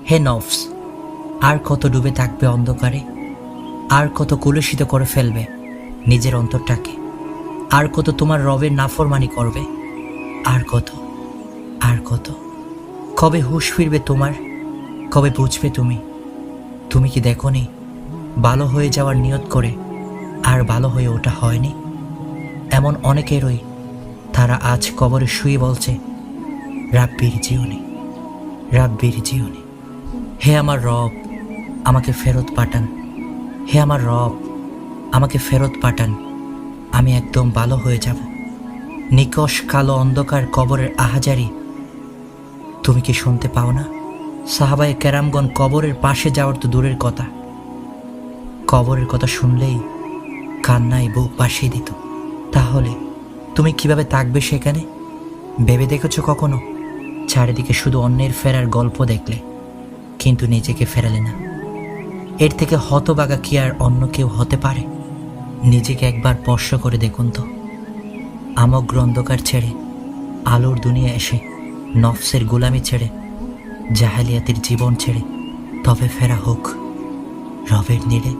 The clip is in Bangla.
হে নফস, আর কত ডুবে থাকবে অন্ধকারে? আর কত কলুষিত করে ফেলবে নিজের অন্তরটাকে? আর কত তোমার রবের নাফরমানি করবে? আর কত, আর কত? কবে হুঁশ ফিরবে তোমার? কবে বুঝবে তুমি? তুমি কি দেখোনি ভালো হয়ে যাওয়ার নিয়ত করে আর ভালো হয়ে ওটা হয়নি? এমন অনেকেরই, তারা আজ কবরে শুয়ে বলছে, রাব্বির জিওনি, রাব্বির জিওনি। হে আমার রব, আমাকে ফেরত পাঠান। হে আমার রব, আমাকে ফেরত পাঠান। আমি একদম ভালো হয়ে যাব। নিকষ কালো অন্ধকার কবরের আহাজারি তুমি কি শুনতে পাও না? সাহাবায়ে কেরামগণ কবরের পাশে যাওয়ার তো দূরের কথা, কবরের কথা শুনলেই কান্নায় বুক ভাসিয়ে দিত। তাহলে তুমি কিভাবে থাকবে সেখানে? ভেবে দেখেছো কখনো? চারিদিকে শুধু অন্যের ফেরার গল্প দেখলে, কিন্তু নিজেকে ফেরালে না। এর থেকে হতবাগা কি আর অন্য কেউ হতে পারে? নিজেকে একবার স্পর্শ করে দেখুন তো। আমগ্র অন্ধকার ছেড়ে আলোর দুনিয়া এসে, নফসের গোলামি ছেড়ে, জাহেলিয়াতের জীবন ছেড়ে তবে ফেরা হোক রবের নীড়ে।